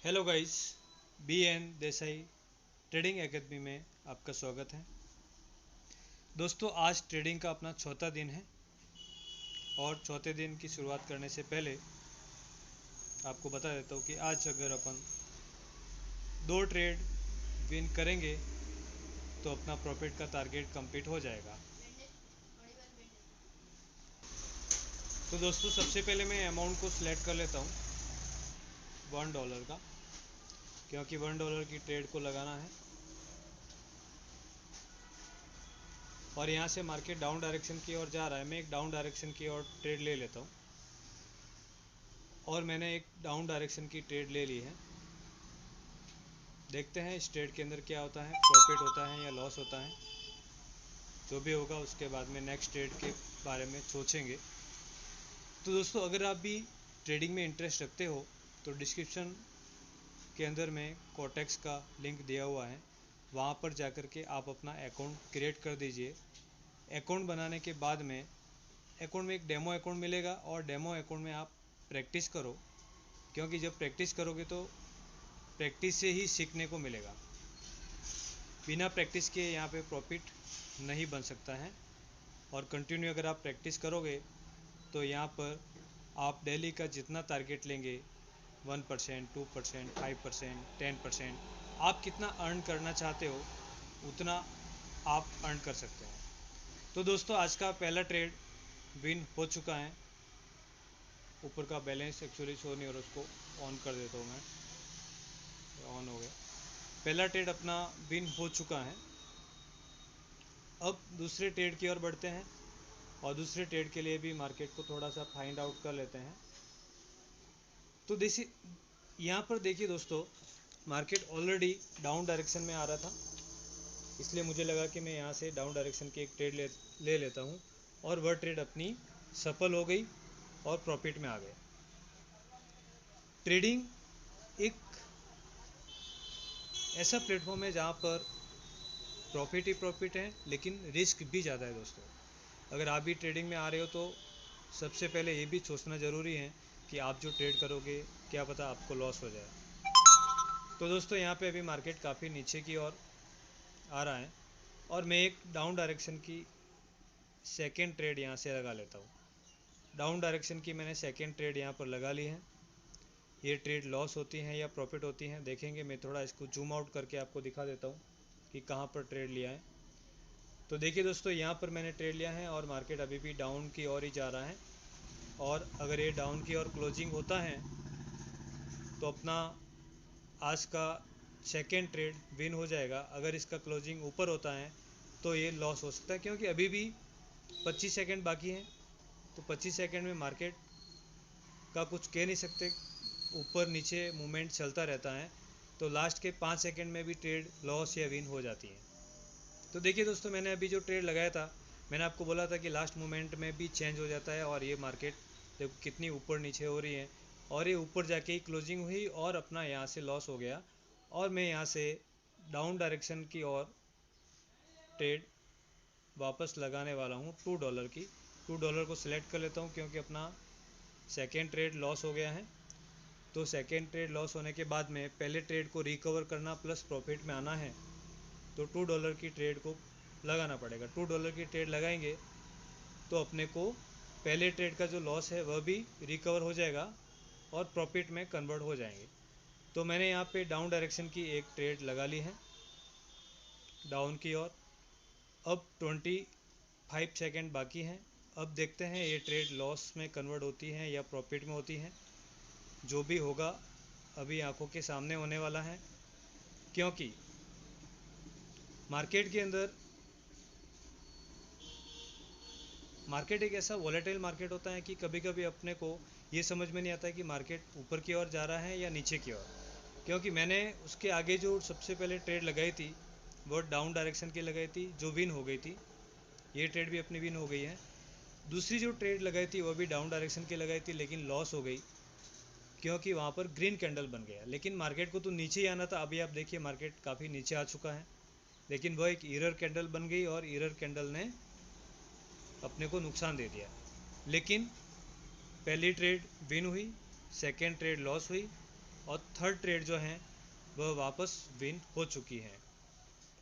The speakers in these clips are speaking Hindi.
Hello guys, BN Desai trading academy में आपका स्वागत है। दोस्तों, आज ट्रेडिंग का अपना चौथा दिन है और चौथे दिन की शुरुआत करने से पहले आपको बता देता हूँ कि आज अगर अपन 2 ट्रेड विन करेंगे तो अपना प्रॉफिट का टारगेट कंप्लीट हो जाएगा। तो दोस्तों, सबसे पहले मैं अमाउंट को सिलेक्ट कर लेता हूँ $1 का, क्योंकि $1 की ट्रेड को लगाना है और यहाँ से मार्केट डाउन डायरेक्शन की ओर जा रहा है। मैं एक डाउन डायरेक्शन की ओर ट्रेड ले लेता हूँ और मैंने एक डाउन डायरेक्शन की ट्रेड ले ली है। देखते हैं इस ट्रेड के अंदर क्या होता है, प्रॉफिट होता है या लॉस होता है। जो भी होगा उसके बाद में नेक्स्ट ट्रेड के बारे में सोचेंगे। तो दोस्तों, अगर आप भी ट्रेडिंग में इंटरेस्ट रखते हो तो डिस्क्रिप्शन के अंदर में कोटेक्स का लिंक दिया हुआ है, वहाँ पर जाकर के आप अपना अकाउंट क्रिएट कर दीजिए। अकाउंट बनाने के बाद में अकाउंट में एक डेमो अकाउंट मिलेगा और डेमो अकाउंट में आप प्रैक्टिस करो, क्योंकि जब प्रैक्टिस करोगे तो प्रैक्टिस से ही सीखने को मिलेगा। बिना प्रैक्टिस के यहाँ पे प्रॉफिट नहीं बन सकता है। और कंटिन्यू अगर आप प्रैक्टिस करोगे तो यहाँ पर आप डेली का जितना टारगेट लेंगे 1%, 2%, 5%, 10%, आप कितना अर्न करना चाहते हो उतना आप अर्न कर सकते हैं। तो दोस्तों, आज का पहला ट्रेड विन हो चुका है। ऊपर का बैलेंस एक्चुअली शो नहीं हो रहा, उसको ऑन कर देता हूँ मैं। ऑन हो गया। पहला ट्रेड अपना विन हो चुका है। अब दूसरे ट्रेड की ओर बढ़ते हैं और दूसरे ट्रेड के लिए भी मार्केट को थोड़ा सा फाइंड आउट कर लेते हैं। तो देखिए, यहाँ पर देखिए दोस्तों, मार्केट ऑलरेडी डाउन डायरेक्शन में आ रहा था, इसलिए मुझे लगा कि मैं यहाँ से डाउन डायरेक्शन की एक ट्रेड ले लेता हूँ और वह ट्रेड अपनी सफल हो गई और प्रॉफिट में आ गए। ट्रेडिंग एक ऐसा प्लेटफॉर्म है जहाँ पर प्रॉफिट ही प्रॉफिट है, लेकिन रिस्क भी ज़्यादा है दोस्तों। अगर आप भी ट्रेडिंग में आ रहे हो तो सबसे पहले ये भी सोचना ज़रूरी है कि आप जो ट्रेड करोगे क्या पता आपको लॉस हो जाए। तो दोस्तों, यहाँ पे अभी मार्केट काफ़ी नीचे की ओर आ रहा है और मैं एक डाउन डायरेक्शन की सेकेंड ट्रेड यहाँ से लगा लेता हूँ। डाउन डायरेक्शन की मैंने सेकेंड ट्रेड यहाँ पर लगा ली है। ये ट्रेड लॉस होती हैं या प्रॉफिट होती हैं देखेंगे। मैं थोड़ा इसको जूम आउट करके आपको दिखा देता हूँ कि कहाँ पर ट्रेड लिया है। तो देखिए दोस्तों, यहाँ पर मैंने ट्रेड लिया है और मार्केट अभी भी डाउन की ओर ही जा रहा है। और अगर ये डाउन की ओर क्लोजिंग होता है तो अपना आज का सेकेंड ट्रेड विन हो जाएगा। अगर इसका क्लोजिंग ऊपर होता है तो ये लॉस हो सकता है, क्योंकि अभी भी 25 सेकंड बाकी हैं। तो 25 सेकंड में मार्केट का कुछ कह नहीं सकते, ऊपर नीचे मूवमेंट चलता रहता है। तो लास्ट के 5 सेकंड में भी ट्रेड लॉस या विन हो जाती है। तो देखिए दोस्तों, मैंने अभी जो ट्रेड लगाया था, मैंने आपको बोला था कि लास्ट मोमेंट में भी चेंज हो जाता है और ये मार्केट देखो कितनी ऊपर नीचे हो रही है और ये ऊपर जाके ही क्लोजिंग हुई और अपना यहाँ से लॉस हो गया। और मैं यहाँ से डाउन डायरेक्शन की ओर ट्रेड वापस लगाने वाला हूँ $2 की। $2 को सिलेक्ट कर लेता हूँ क्योंकि अपना सेकेंड ट्रेड लॉस हो गया है। तो सेकेंड ट्रेड लॉस होने के बाद में पहले ट्रेड को रिकवर करना प्लस प्रॉफिट में आना है, तो $2 की ट्रेड को लगाना पड़ेगा। $2 की ट्रेड लगाएंगे तो अपने को पहले ट्रेड का जो लॉस है वह भी रिकवर हो जाएगा और प्रॉफिट में कन्वर्ट हो जाएंगे। तो मैंने यहाँ पे डाउन डायरेक्शन की एक ट्रेड लगा ली है डाउन की ओर। अब 25 सेकंड बाकी हैं। अब देखते हैं ये ट्रेड लॉस में कन्वर्ट होती है या प्रॉफिट में होती है। जो भी होगा अभी आंखों के सामने होने वाला है, क्योंकि मार्केट के अंदर मार्केट एक ऐसा वॉलेटाइल मार्केट होता है कि कभी कभी अपने को ये समझ में नहीं आता है कि मार्केट ऊपर की ओर जा रहा है या नीचे की ओर। क्योंकि मैंने उसके आगे जो सबसे पहले ट्रेड लगाई थी वो डाउन डायरेक्शन की लगाई थी, जो विन हो गई थी। ये ट्रेड भी अपनी विन हो गई है। दूसरी जो ट्रेड लगाई थी वो भी डाउन डायरेक्शन की लगाई थी, लेकिन लॉस हो गई क्योंकि वहाँ पर ग्रीन कैंडल बन गया। लेकिन मार्केट को तो नीचे ही आना था। अभी आप देखिए मार्केट काफ़ी नीचे आ चुका है, लेकिन वह एक एरर कैंडल बन गई और एरर कैंडल ने अपने को नुकसान दे दिया। लेकिन पहली ट्रेड विन हुई, सेकेंड ट्रेड लॉस हुई और थर्ड ट्रेड जो है वह वापस विन हो चुकी है।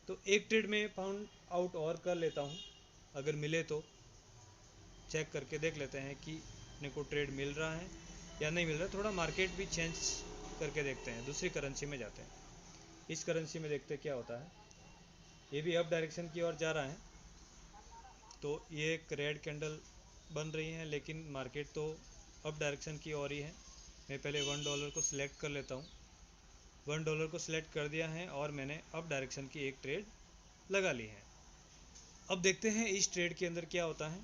तो एक ट्रेड में फाउंड आउट और कर लेता हूँ, अगर मिले तो चेक करके देख लेते हैं कि अपने को ट्रेड मिल रहा है या नहीं मिल रहा है। थोड़ा मार्केट भी चेंज करके देखते हैं, दूसरी करेंसी में जाते हैं। इस करेंसी में देखते हैं क्या होता है। ये भी अप डायरेक्शन की ओर जा रहा है, तो ये एक रेड कैंडल बन रही है, लेकिन मार्केट तो अप डायरेक्शन की ओर ही है। मैं पहले $1 को सिलेक्ट कर लेता हूँ। $1 को सिलेक्ट कर दिया है और मैंने अप डायरेक्शन की एक ट्रेड लगा ली है। अब देखते हैं इस ट्रेड के अंदर क्या होता है,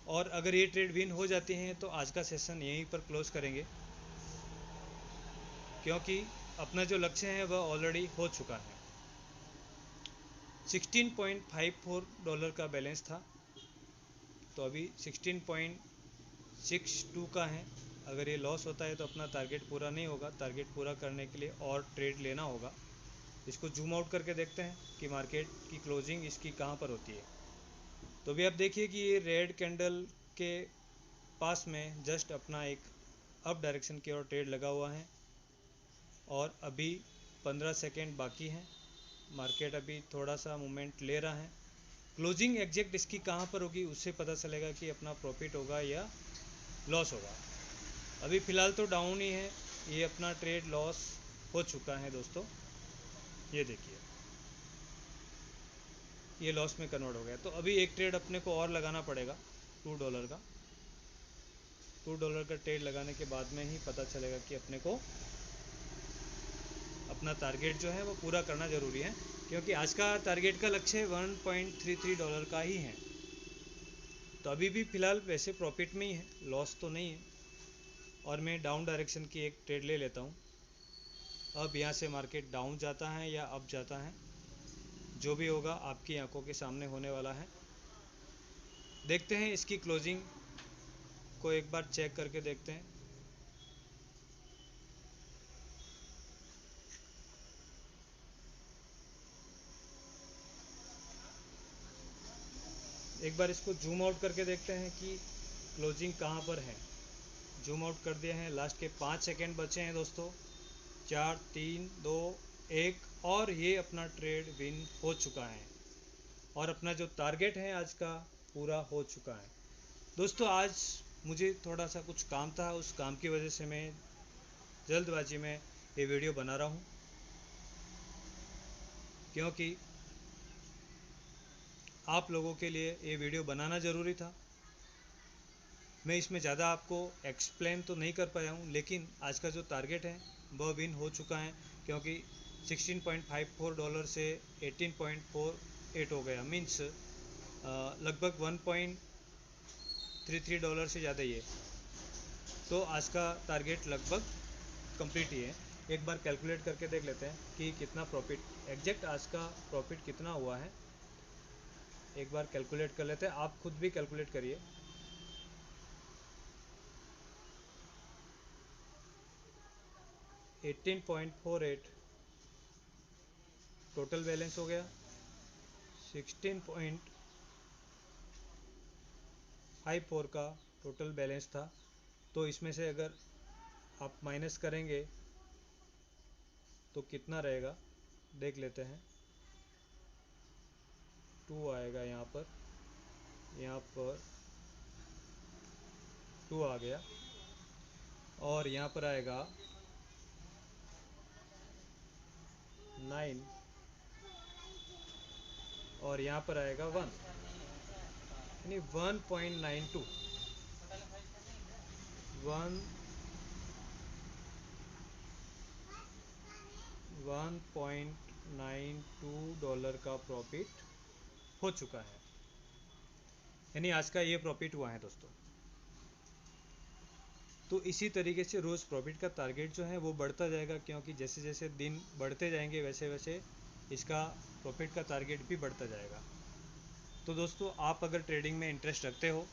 और अगर ये ट्रेड विन हो जाती है तो आज का सेशन यहीं पर क्लोज करेंगे, क्योंकि अपना जो लक्ष्य है वह ऑलरेडी हो चुका है। $16.54 का बैलेंस था, तो अभी 16.62 का है। अगर ये लॉस होता है तो अपना टारगेट पूरा नहीं होगा। टारगेट पूरा करने के लिए और ट्रेड लेना होगा। इसको जूम आउट करके देखते हैं कि मार्केट की क्लोजिंग इसकी कहाँ पर होती है। तो भी आप देखिए कि ये रेड कैंडल के पास में जस्ट अपना एक अप डायरेक्शन की ओर ट्रेड लगा हुआ है, और अभी 15 सेकेंड बाकी हैं। मार्केट अभी थोड़ा सा मूवमेंट ले रहा है। क्लोजिंग एग्जैक्ट इसकी कहाँ पर होगी उससे पता चलेगा कि अपना प्रॉफिट होगा या लॉस होगा। अभी फ़िलहाल तो डाउन ही है, ये अपना ट्रेड लॉस हो चुका है दोस्तों। ये देखिए, ये लॉस में कन्वर्ट हो गया। तो अभी एक ट्रेड अपने को और लगाना पड़ेगा $2 का। $2 का ट्रेड लगाने के बाद में ही पता चलेगा कि अपने को अपना टारगेट जो है वो पूरा करना ज़रूरी है, क्योंकि आज का टारगेट का लक्ष्य $1.33 का ही है। तो अभी भी फ़िलहाल वैसे प्रॉफिट में ही है, लॉस तो नहीं है। और मैं डाउन डायरेक्शन की एक ट्रेड ले लेता हूँ। अब यहाँ से मार्केट डाउन जाता है या अप जाता है, जो भी होगा आपकी आंखों के सामने होने वाला है। देखते हैं इसकी क्लोजिंग को एक बार चेक करके देखते हैं। एक बार इसको जूम आउट करके देखते हैं कि क्लोजिंग कहाँ पर है। जूम आउट कर दिया है। लास्ट के 5 सेकेंड बचे हैं दोस्तों। 4, 3, 2, 1, और ये अपना ट्रेड विन हो चुका है, और अपना जो टारगेट है आज का पूरा हो चुका है। दोस्तों आज मुझे थोड़ा सा कुछ काम था, उस काम की वजह से मैं जल्दबाजी में ये वीडियो बना रहा हूँ, क्योंकि आप लोगों के लिए ये वीडियो बनाना ज़रूरी था। मैं इसमें ज़्यादा आपको एक्सप्लेन तो नहीं कर पाया हूँ, लेकिन आज का जो टारगेट है वह विन हो चुका है, क्योंकि $16.54 से 18.48 हो गया। मीन्स लगभग $1.33 से ज़्यादा ही है। तो आज का टारगेट लगभग कंप्लीट ही है। एक बार कैलकुलेट करके देख लेते हैं कि कितना प्रॉफिट, एग्जैक्ट आज का प्रॉफिट कितना हुआ है। एक बार कैलकुलेट कर लेते हैं, आप खुद भी कैलकुलेट करिए। $18.48 टोटल बैलेंस हो गया। 16.54 का टोटल बैलेंस था। तो इसमें से अगर आप माइनस करेंगे तो कितना रहेगा देख लेते हैं। 2 आएगा यहाँ पर 2 आ गया, और यहाँ पर आएगा 9, और यहाँ पर आएगा 1, यानी 1.92 $1.92 का प्रॉफिट हो चुका है। यानी आज का ये प्रॉफिट हुआ है दोस्तों। तो इसी तरीके से रोज़ प्रॉफिट का टारगेट जो है वो बढ़ता जाएगा, क्योंकि जैसे जैसे दिन बढ़ते जाएंगे वैसे वैसे इसका प्रॉफिट का टारगेट भी बढ़ता जाएगा। तो दोस्तों आप अगर ट्रेडिंग में इंटरेस्ट रखते हो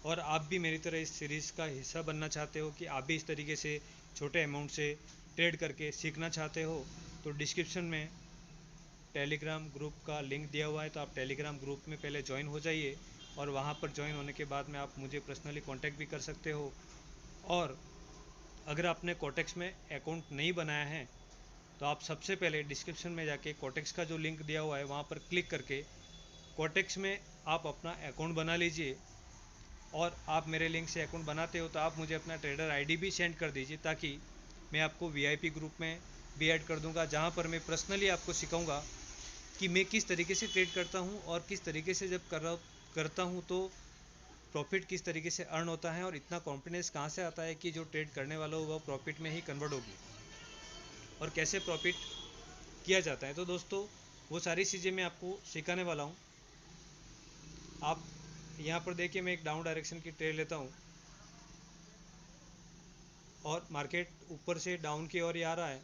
और आप भी मेरी तरह इस सीरीज़ का हिस्सा बनना चाहते हो कि आप भी इस तरीके से छोटे अमाउंट से ट्रेड करके सीखना चाहते हो, तो डिस्क्रिप्शन में टेलीग्राम ग्रुप का लिंक दिया हुआ है। तो आप टेलीग्राम ग्रुप में पहले ज्वाइन हो जाइए, और वहाँ पर ज्वाइन होने के बाद में आप मुझे पर्सनली कांटेक्ट भी कर सकते हो। और अगर आपने कोटेक्स में अकाउंट नहीं बनाया है तो आप सबसे पहले डिस्क्रिप्शन में जाके कोटेक्स का जो लिंक दिया हुआ है वहाँ पर क्लिक करके कोटेक्स में आप अपना अकाउंट बना लीजिए। और आप मेरे लिंक से अकाउंट बनाते हो तो आप मुझे अपना ट्रेडर आईडी भी सेंड कर दीजिए, ताकि मैं आपको वीआईपी ग्रुप में भी ऐड कर दूंगा, जहाँ पर मैं पर्सनली आपको सिखाऊंगा कि मैं किस तरीके से ट्रेड करता हूँ और किस तरीके से जब करता हूँ तो प्रॉफिट किस तरीके से अर्न होता है, और इतना कॉन्फिडेंस कहाँ से आता है कि जो ट्रेड करने वाला हो वह प्रॉफिट में ही कन्वर्ट होगी, और कैसे प्रॉफिट किया जाता है। तो दोस्तों वो सारी चीज़ें मैं आपको सिखाने वाला हूँ। आप यहाँ पर देखिए, मैं एक डाउन डायरेक्शन की ट्रेड लेता हूँ और मार्केट ऊपर से डाउन की ओर ही आ रहा है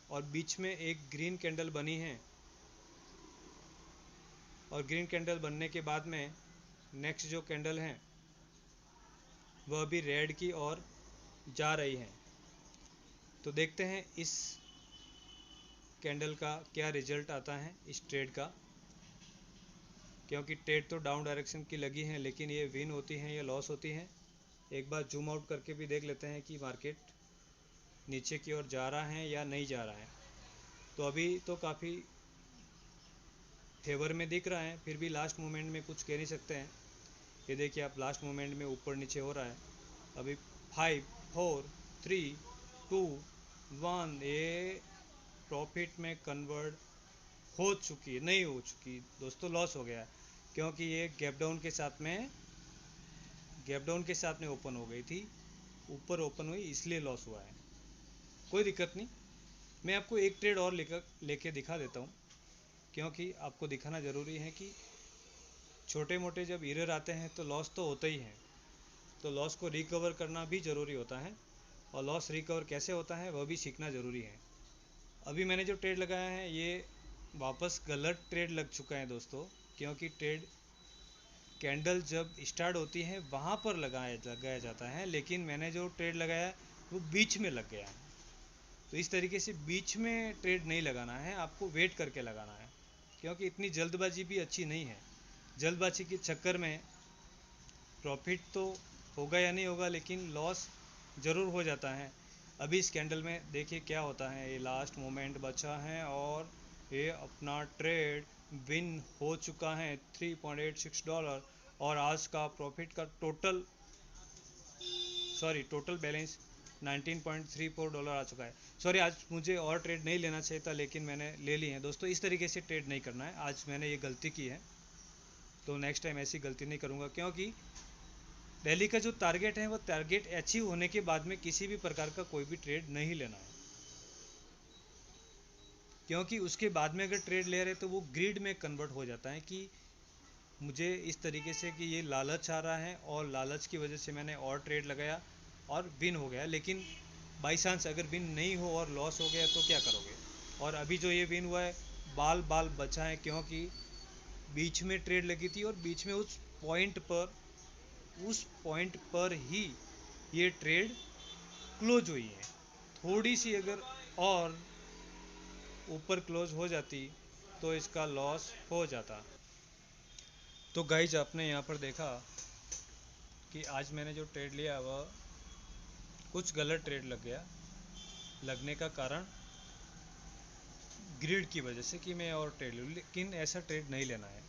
और बीच में एक ग्रीन कैंडल बनी है, और ग्रीन कैंडल बनने के बाद में नेक्स्ट जो कैंडल है वह भी रेड की ओर जा रही है। तो देखते हैं इस कैंडल का क्या रिजल्ट आता है इस ट्रेड का, क्योंकि ट्रेड तो डाउन डायरेक्शन की लगी है, लेकिन ये विन होती हैं या लॉस होती हैं। एक बार जूम आउट करके भी देख लेते हैं कि मार्केट नीचे की ओर जा रहा है या नहीं जा रहा है। तो अभी तो काफ़ी फेवर में दिख रहा है, फिर भी लास्ट मोमेंट में कुछ कह नहीं सकते हैं। ये देखिए आप, लास्ट मोमेंट में ऊपर नीचे हो रहा है। अभी 5 4 3 2 1 ये प्रॉफिट में कन्वर्ट हो चुकी है, नहीं हो चुकी दोस्तों, लॉस हो गया, क्योंकि ये गैप डाउन के साथ में ओपन हो गई थी, ऊपर ओपन हुई इसलिए लॉस हुआ है। कोई दिक्कत नहीं, मैं आपको एक ट्रेड और लेके दिखा देता हूँ, क्योंकि आपको दिखाना ज़रूरी है कि छोटे मोटे जब एरर आते हैं तो लॉस तो होता ही है, तो लॉस को रिकवर करना भी ज़रूरी होता है, और लॉस रिकवर कैसे होता है वह भी सीखना ज़रूरी है। अभी मैंने जो ट्रेड लगाया है ये वापस गलत ट्रेड लग चुका है दोस्तों, क्योंकि ट्रेड कैंडल जब स्टार्ट होती है वहाँ पर लगाया जाता है, लेकिन मैंने जो ट्रेड लगाया वो बीच में लग गया है। तो इस तरीके से बीच में ट्रेड नहीं लगाना है, आपको वेट करके लगाना है, क्योंकि इतनी जल्दबाजी भी अच्छी नहीं है। जल्दबाजी के चक्कर में प्रॉफिट तो होगा या नहीं होगा, लेकिन लॉस ज़रूर हो जाता है। अभी इस कैंडल में देखिए क्या होता है, ये लास्ट मोमेंट बचा है और ये अपना ट्रेड विन हो चुका है $3.86, और आज का प्रॉफिट का टोटल बैलेंस $19.34 आ चुका है। सॉरी, आज मुझे और ट्रेड नहीं लेना चाहिए था, लेकिन मैंने ले ली है दोस्तों। इस तरीके से ट्रेड नहीं करना है, आज मैंने ये गलती की है, तो नेक्स्ट टाइम ऐसी गलती नहीं करूँगा, क्योंकि डेली का जो टारगेट है वो टारगेट अचीव होने के बाद में किसी भी प्रकार का कोई भी ट्रेड नहीं लेना है, क्योंकि उसके बाद में अगर ट्रेड ले रहे तो वो ग्रीड में कन्वर्ट हो जाता है कि मुझे इस तरीके से कि ये लालच आ रहा है और लालच की वजह से मैंने और ट्रेड लगाया और विन हो गया, लेकिन बाई चांस अगर विन नहीं हो और लॉस हो गया तो क्या करोगे। और अभी जो ये विन हुआ है बाल बचा है, क्योंकि बीच में ट्रेड लगी थी और बीच में उस पॉइंट पर ही ये ट्रेड क्लोज हुई है। थोड़ी सी अगर और ऊपर क्लोज हो जाती तो इसका लॉस हो जाता। तो गाइज आपने यहाँ पर देखा कि आज मैंने जो ट्रेड लिया वह कुछ गलत ट्रेड लग गया। लगने का कारण ग्रिड की वजह से कि मैं और ट्रेड लूँ, लेकिन ऐसा ट्रेड नहीं लेना है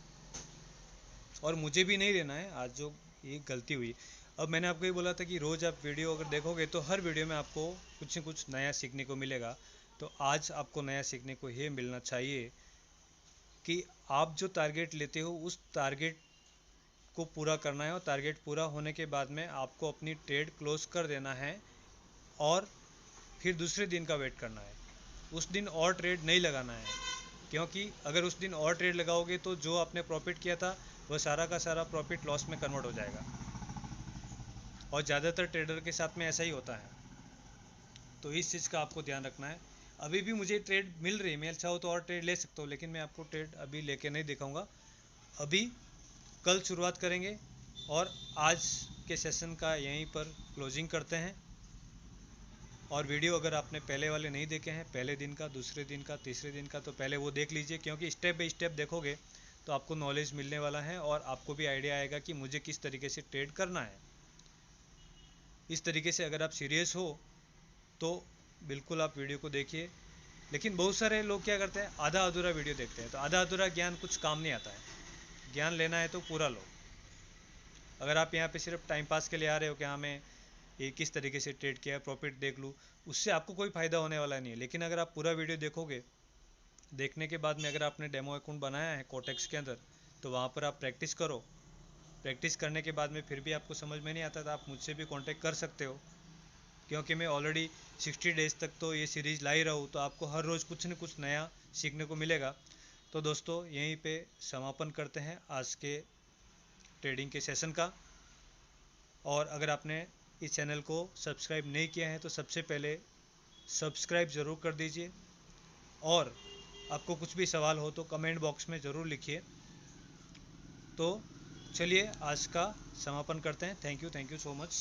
और मुझे भी नहीं लेना है। आज जो ये गलती हुई, अब मैंने आपको ये बोला था कि रोज़ आप वीडियो अगर देखोगे तो हर वीडियो में आपको कुछ न कुछ नया सीखने को मिलेगा। तो आज आपको नया सीखने को ये मिलना चाहिए कि आप जो टारगेट लेते हो उस टारगेट को पूरा करना है, और टारगेट पूरा होने के बाद में आपको अपनी ट्रेड क्लोज कर देना है और फिर दूसरे दिन का वेट करना है। उस दिन और ट्रेड नहीं लगाना है, क्योंकि अगर उस दिन और ट्रेड लगाओगे तो जो आपने प्रॉफिट किया था वह सारा का सारा प्रॉफिट लॉस में कन्वर्ट हो जाएगा, और ज़्यादातर ट्रेडर के साथ में ऐसा ही होता है। तो इस चीज़ का आपको ध्यान रखना है। अभी भी मुझे ट्रेड मिल रही है, मैं चाहूँ तो और ट्रेड ले सकता हूँ, लेकिन मैं आपको ट्रेड अभी लेके नहीं दिखाऊंगा। अभी कल शुरुआत करेंगे और आज के सेशन का यहीं पर क्लोजिंग करते हैं। और वीडियो अगर आपने पहले वाले नहीं देखे हैं, पहले दिन का, दूसरे दिन का, तीसरे दिन का, तो पहले वो देख लीजिए, क्योंकि स्टेप बाय स्टेप देखोगे तो आपको नॉलेज मिलने वाला है और आपको भी आइडिया आएगा कि मुझे किस तरीके से ट्रेड करना है। इस तरीके से अगर आप सीरियस हो तो बिल्कुल आप वीडियो को देखिए। लेकिन बहुत सारे लोग क्या करते हैं, आधा अधूरा वीडियो देखते हैं, तो आधा अधूरा ज्ञान कुछ काम नहीं आता है। ज्ञान लेना है तो पूरा लो। अगर आप यहाँ पे सिर्फ टाइम पास के लिए आ रहे हो कि हाँ मैं ये किस तरीके से ट्रेड किया है, प्रॉफिट देख लूँ, उससे आपको कोई फ़ायदा होने वाला नहीं है। लेकिन अगर आप पूरा वीडियो देखोगे, देखने के बाद में अगर आपने डेमो अकाउंट बनाया है कोटेक्स के अंदर, तो वहाँ पर आप प्रैक्टिस करो। प्रैक्टिस करने के बाद में फिर भी आपको समझ में नहीं आता तो आप मुझसे भी कांटेक्ट कर सकते हो, क्योंकि मैं ऑलरेडी 60 डेज़ तक तो ये सीरीज़ ला ही रहा हूँ, तो आपको हर रोज़ कुछ न कुछ नया सीखने को मिलेगा। तो दोस्तों यहीं पे समापन करते हैं आज के ट्रेडिंग के सेशन का। और अगर आपने इस चैनल को सब्सक्राइब नहीं किया है तो सबसे पहले सब्सक्राइब ज़रूर कर दीजिए। और आपको कुछ भी सवाल हो तो कमेंट बॉक्स में ज़रूर लिखिए। तो चलिए आज का समापन करते हैं। Thank you so much.